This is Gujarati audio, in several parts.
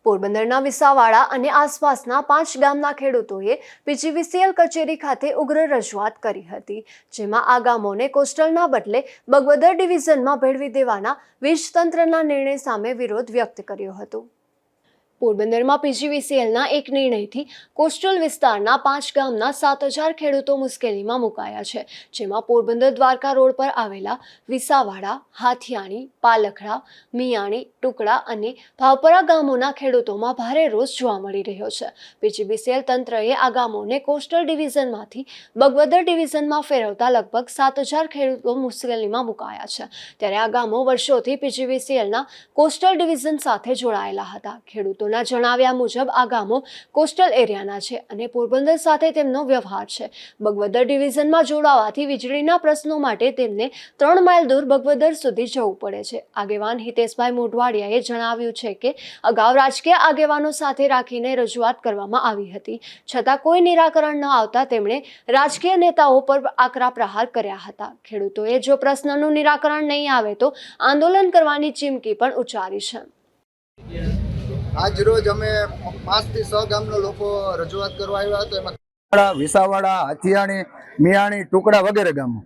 પોરબંદરના વિસાવાડા અને આસપાસના 5 ગામના ખેડૂતોએ પીજીવીસીએલ કચેરી ખાતે ઉગ્ર રજૂઆત કરી હતી, જેમાં આ ગામોને કોસ્ટલના બદલે બગવદર ડિવિઝનમાં ભેળવી દેવાના વીજ તંત્રના નિર્ણય સામે વિરોધ વ્યક્ત કર્યો હતો। પોરબંદરમાં પીજીવીસીએલના એક નિર્ણયથી કોસ્ટલ વિસ્તારના 5 ગામના 7000 ખેડૂતો મુશ્કેલીમાં મુકાયા છે, જેમાં પોરબંદર દ્વારકા રોડ પર આવેલા વિસાવાડા, હાથિયાણી, પાલખડા, મિયાણી, ટુકડા અને ભાવપરા ગામોના ખેડૂતોમાં ભારે રોષ જોવા મળી રહ્યો છે। પીજીવીસીએલ તંત્રએ આ ગામોને કોસ્ટલ ડિવિઝનમાંથી બગવદર ડિવિઝનમાં ફેરવતા લગભગ 7000 ખેડૂતો મુશ્કેલીમાં મુકાયા છે, ત્યારે આ ગામો વર્ષોથી પીજીવીસીએલના કોસ્ટલ ડિવિઝન સાથે જોડાયેલા હતા। ખેડૂતો જણાવ્યા મુજબ આ ગામો કોસ્ટલ એરિયાના છે અને પોરબંદર સાથે તેમનો વ્યવહાર છે। બગવદર ડિવિઝનમાં જોડાવાથી વીજળીના પ્રશ્નો માટે તેમને 3 માઇલ દૂર બગવદર સુધી જવું પડે છે। આગેવાન હિતેશભાઈ મોઢવાડિયાએ જણાવ્યું છે કે અગાઉ રાજકીય આગેવાનો સાથે રાખીને રજૂઆત કરવામાં આવી હતી, છતાં કોઈ નિરાકરણ ન આવતા તેમણે રાજકીય નેતાઓ પર આકરા પ્રહાર કર્યા હતા। ખેડૂતોએ જો પ્રશ્નનું નિરાકરણ નહીં આવે તો આંદોલન કરવાની ચીમકી પણ ઉચ્ચારી છે। આજ રોજ અમે 5 થી 6 ગામના લોકો રજૂઆત કરવા આવ્યા હતા। એમાં વિસાવાડા, હાથિયાણી, મિયાણી, ટુકડા વગેરે ગામો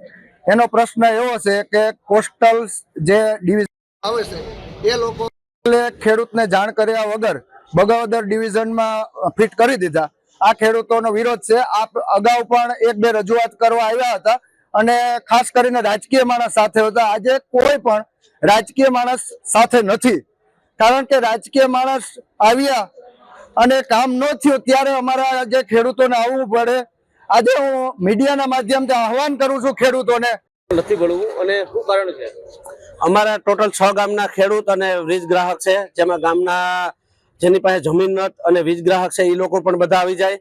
એનો પ્રશ્ન એવો છે કે કોસ્ટલ જે ડિવિઝન આવે છે એ લોકો ખેડૂતને જાણ કર્યા વગર બગવદર ડિવિઝનમાં ફિટ કરી દીધા। આ ખેડૂતોનો વિરોધ છે। આ અગાઉ પણ 1-2 રજૂઆત કરવા આવ્યા હતા અને ખાસ કરીને રાજકીય માણસ સાથે હતા। આજે કોઈ પણ રાજકીય માણસ સાથે નથી, કારણ કે રાજકીય માણસ આવ્યા અને કામ ન થયું ત્યારે અમારા જે ખેડૂતોને આવવું પડે। આજે હું મીડિયાના માધ્યમથી આહવાન કરું છું ખેડૂતોને નથી ભરવું અને શું કારણ છે? અમારા ટોટલ 6 ગામના ખેડૂત અને વીજ ગ્રાહક છે, જેમાં ગામના જેની પાસે જમીન નત અને વીજ ગ્રાહક છે એ લોકો પણ બધા આવી જાય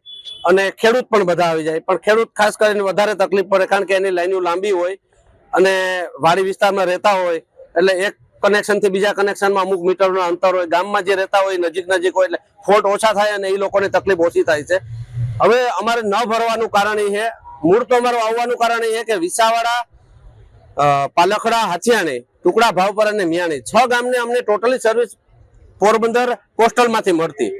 અને ખેડૂત પણ બધા આવી જાય, પણ ખેડૂત ખાસ કરીને વધારે તકલીફ પડે, કારણ કે એની લાઈનો લાંબી હોય અને વાડી વિસ્તારમાં રહેતા હોય એટલે એક કનેક્શન થી બીજા કનેક્શનમાં અમુક મીટરનું અંતર હોય। ગામમાં જે રહેતા હોય નજીક હોય એટલે ફોલ્ટ ઓછા થાય અને એ લોકોને તકલીફ ઓછી થાય છે। હવે અમારે ન ભરવાનું કારણ એ છે, મૂળ તો અમારું આવવાનું કારણ એ છે કે વિસાવાડા, પાલખડા, હાથિયાણી, ટુકડા, ભાવપર અને મિયાણી 6 ગામને અમને ટોટલી સર્વિસ પોરબંદર કોસ્ટલ માંથી મળતી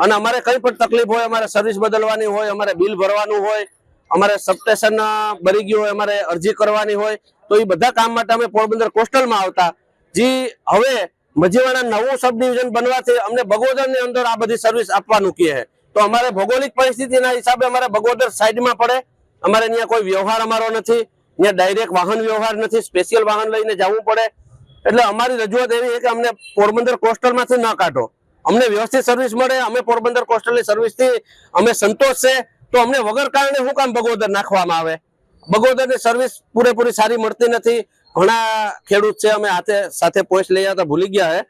અને અમારે કઈ પણ તકલીફ હોય, અમારે સર્વિસ બદલવાની હોય, અમારે બિલ ભરવાનું હોય, અમારે સબસ્ટેશન બની ગયું હોય, અમારે અરજી કરવાની હોય, તો એ બધા કામ માટે અમે પોરબંદર કોસ્ટલમાં આવતા। જી હવે મજીવાડા નવું સબ ડિવિઝન બનવાથી અમને બગોદરની અંદર આ બધી સર્વિસ આપવાનું કહે છે, તો અમારે ભૌગોલિક પરિસ્થિતિના હિસાબે અમારે બગોદર સાઈડમાં પડે। અમારે ત્યાં કોઈ વ્યવહાર અમારો નથી, ત્યાં ડાયરેક્ટ વાહન વ્યવહાર નથી, સ્પેશિયલ વાહન લઈને જવું પડે। એટલે અમારી રજૂઆત એવી છે કે અમને પોરબંદર કોસ્ટલમાંથી ન કાઢો, અમને વ્યવસ્થિત સર્વિસ મળે। અમે પોરબંદર કોસ્ટલની સર્વિસથી અમે સંતોષ છે, તો અમને વગર કારણે શું કામ બગોદર નાખવામાં આવે? બગોદરની સર્વિસ પૂરેપૂરી સારી મળતી નથી। ઘણા ખેડૂત છે, અમે સાથે પોસ્ટ લઈ આવતા ભૂલી ગયા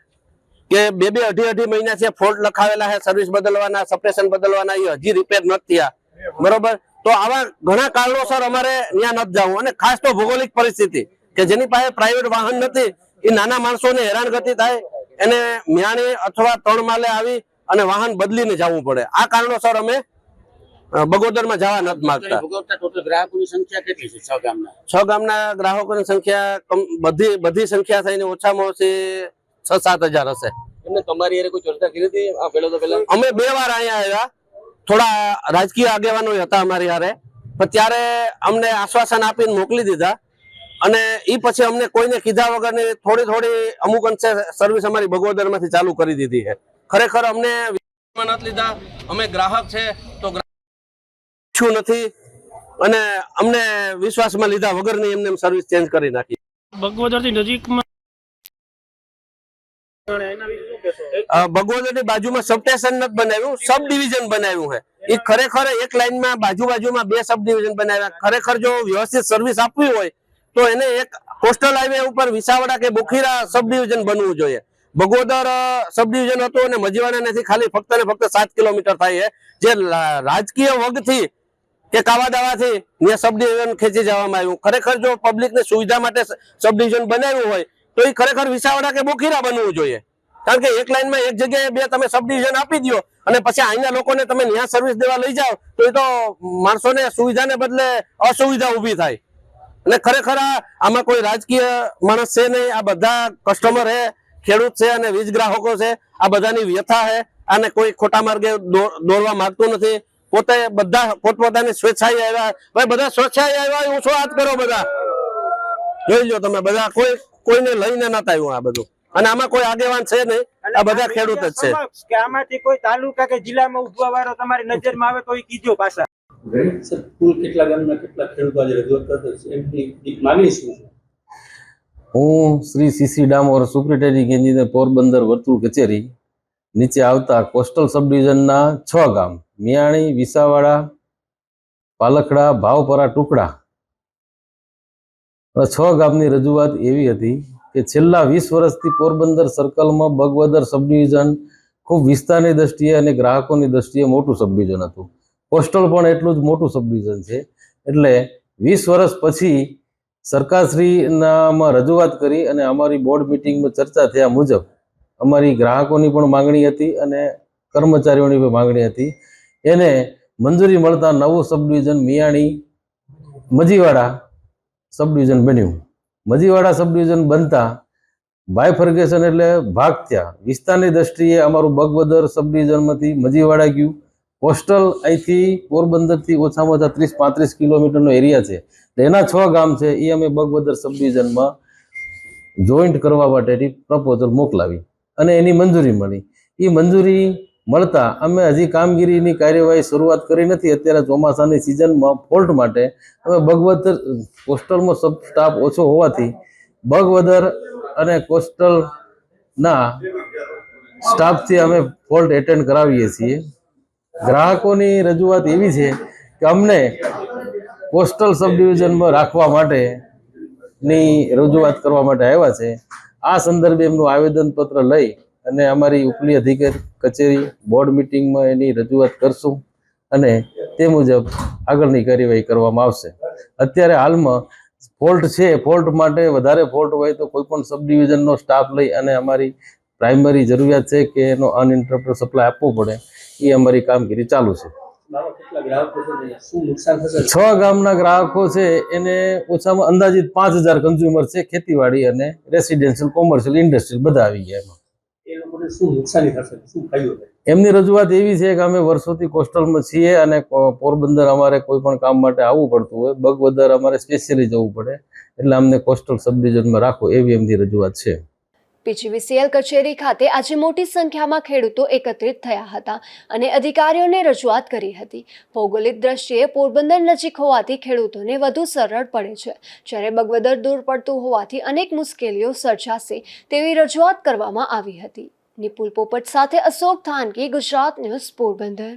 છે કે 2-2 અઢી મહિના છે ફોલ્ટ લખાવેલા છે, સર્વિસ બદલવાના, સબસ્ટેશન બદલવાના, એ હજી રિપેર નથી થયા, બરોબર? તો આવા ઘણા કારણોસર અમારે ત્યાં નથી જવું અને ખાસ તો ભૌગોલિક પરિસ્થિતિ કે જેની પાસે પ્રાઇવેટ વાહન નથી એ નાના માણસોને હેરાનગતિ થાય, એને મિયાણી અથવા 3 માલે આવી અને વાહન બદલીને જવું પડે। આ કારણોસર અમે બગોદરમાં જવા નથી માંગતા। ટોટલ ગ્રાહકોની સંખ્યા કેટલી છે? 6 ગામના 6 ગામના ગ્રાહકોની સંખ્યા બધી સંખ્યા થઈને ઓછામાં ઓછી 6-7 હજાર હશે। એમને તમારી કોઈ ચર્ચા કરી હતી આ પહેલા? અમે 2 વાર અહીંયા આવ્યા, થોડા રાજકીય આગેવાનો હતા અમારી હારે, પણ ત્યારે અમને આશ્વાસન આપીને મોકલી દીધા અને એ પછી અમને કોઈને કીધા વગરની થોડી અમુક અંશે સર્વિસ અમારી બગોદરમાંથી ચાલુ કરી દીધી છે। ખરેખર અમને નથી લીધા, અમે ગ્રાહક છે તો નથી અને અમને વિશ્વાસમાં લીધા વગરની એમને સર્વિસ ચેન્જ કરી નાખી। બગવદરથી નજીકમાં બગવદરની બાજુમાં સબસ્ટેશન નથી બનાવ્યું, સબ ડિવિઝન બનાવ્યું છે। એ ખરેખર એક લાઈનમાં બાજુમાં 2 સબ ડિવિઝન બનાવ્યા। ખરેખર જો વ્યવસ્થિત સર્વિસ આપવી હોય તો એને એક કોસ્ટલ હાઈવે ઉપર વિસાવડા કે બુખીરા સબ ડિવિઝન બનવું જોઈએ। બગોદર સબ ડિવિઝન હતું અને મજીવાડાથી ખાલી ફક્ત ને ફક્ત 7 કિલોમીટર થાય છે, જે રાજકીય વગથી કે કાવા દાવાથી ત્યાં સબ ડિવિઝન ખેંચી જવામાં આવ્યું। ખરેખર જો પબ્લિકની સુવિધા માટે સબ ડિવિઝન બનાવ્યું હોય તો એ ખરેખર વિસાવડા કે બુખીરા બનવું જોઈએ, કારણ કે એક લાઈનમાં એક જગ્યાએ 2 તમે સબ ડિવિઝન આપી દો અને પછી અહીંના લોકોને તમે ત્યાં સર્વિસ દેવા લઈ જાઓ તો એ તો માણસોને સુવિધાને બદલે અસુવિધા ઊભી થાય। અને ખરેખર આમાં કોઈ રાજકીય માણસ છે નહીં, આ બધા કસ્ટમર છે, ખેડૂત છે અને વીજ ગ્રાહકો છે, આ બધાની વ્યથા છે। આને કોઈ ખોટા માર્ગે દોરવા માંગતું નથી. પોતે બધા પોતપોતાની સ્વેચ્છાએ આવ્યા. ભાઈ બધા સ્વેચ્છાએ આવ્યા, ઊંચો હાથ કરો બધા. જોઈ લો તમે બધા, કોઈને લઈને નતા આવ્યું આ બધું. અને આમાં કોઈ આગેવાન છે નહીં, આ બધા ખેડૂત જ છે. કે આમાંથી કોઈ તાલુકા કે જિલ્લામાં ઉભવા વાળો તમારી નજરમાં આવે તો એ કીજો પાછા. સર કુલ કેટલા ગામના કેટલા ખેડૂતો આજે રજૂઆત કરતા છે એમની માંગણી શું છે? હું Shri CC Damor superintending engineer Porbandar વર્તુળ કચેરી નીચે આવતા કોસ્ટલ સબ ડિવિઝનના 6 ગામ મિયાણી, વિસાવાડા, પાલખડા, ભાવપરા, ટુકડા 6 ગામની રજૂઆત એવી હતી કે છેલ્લા 20 વર્ષથી પોરબંદર સર્કલમાં બગવદર સબ ડિવિઝન ખૂબ વિસ્તારની દ્રષ્ટિએ અને ગ્રાહકોની દ્રષ્ટિએ મોટું સબ ડિવિઝન હતું. કોસ્ટલ પણ એટલું જ મોટું સબ ડિવિઝન છે. એટલે 20 વર્ષ પછી સરકારશ્રીનામાં રજૂઆત કરી અને અમારી બોર્ડ મિટિંગમાં ચર્ચા થયા મુજબ અમારી ગ્રાહકોની પણ માંગણી હતી અને કર્મચારીઓની પણ માંગણી હતી. એને મંજૂરી મળતા નવું sub division Miyani Majivada sub division બન્યું. મજીવાડા સબ ડિવિઝન બનતા બાયફર્ગેશન એટલે ભાગ થયા. વિસ્તારની દ્રષ્ટિએ અમારું બગવદર સબ ડિવિઝનમાંથી મજીવાડા ગયું. કોસ્ટલ અહીંથી પોરબંદરથી ઓછામાં ઓછા 30-35 કિલોમીટરનો એરિયા છે. એના 6 ગામ છે એ અમે બગવદર સબ ડિવિઝનમાં જોઈન્ટ કરવા માટેની પ્રપોઝલ મોકલાવી અને એની મંજૂરી મળી. એ મંજૂરી મળતા અમે હજી કામગીરીની કાર્યવાહી શરૂઆત કરી નથી. અત્યારે ચોમાસાની સિઝનમાં ફોલ્ટ માટે અમે બગવદર કોસ્ટલમાં સબ સ્ટાફ ઓછો હોવાથી બગવદર અને કોસ્ટલના સ્ટાફથી અમે ફોલ્ટ એટેન્ડ કરાવીએ છીએ. ગ્રાહકોની રજૂઆત એવી છે કે અમને કોસ્ટલ સબ ડિવિઝનમાં રાખવા માટેની રજૂઆત કરવા માટે આવ્યા છે. આ સંદર્ભે એમનું આવેદનપત્ર લઈ અને અમારી ઉપલી અધિકારી કચેરી બોર્ડ મિટિંગમાં એની રજૂઆત કરશું અને તે મુજબ આગળની કાર્યવાહી કરવામાં આવશે. અત્યારે હાલમાં ફોલ્ટ છે. ફોલ્ટ માટે વધારે ફોલ્ટ હોય તો કોઈ પણ સબ ડિવિઝનનો સ્ટાફ લઈ અને અમારી પ્રાઇમરી જરૂરિયાત છે કે એનો અનઇન્ટરપ્ટેડ સપ્લાય આપવો પડે, એ અમારી કામગીરી ચાલુ છે. 6 ગામના ગ્રાહકો છે એને ઓછામાં અંદાજિત 5000 કન્ઝ્યુમર છે. ખેતીવાડી અને રેસિડેન્શિયલ, કોમર્શિયલ, ઇન્ડસ્ટ્રીયલ બધા આવી ગયા એમાં. એ લોકોને શું નુકસાની થશે, શું ફાયદો થાય? એમની રજૂઆત એવી છે કે અમે વર્ષોથી કોસ્ટલમાં છીએ અને પોરબંદર અમારે કોઈ પણ કામ માટે આવવું પડતું હોય, બગવદર અમારે સ્પેશિયલી જવું પડે, એટલે અમને કોસ્ટલ સબ ડિવિઝનમાં રાખો એવી એમની રજૂઆત છે. પીજીવીસીએલ કચેરી ખાતે આજે મોટી સંખ્યામાં ખેડૂતો એકત્રિત થયા હતા અને અધિકારીઓને રજૂઆત કરી હતી. ભૌગોલિક દ્રષ્ટિએ પોરબંદર નજીક હોવાથી ખેડૂતોને વધુ સરળ પડે છે, જ્યારે બગવદર દૂર પડતું હોવાથી અનેક મુશ્કેલીઓ સર્જાશે તેવી રજૂઆત કરવામાં આવી હતી. નિપુલ પોપટ સાથે અશોક થાનકી, ગુજરાત ન્યૂઝ, પોરબંદર.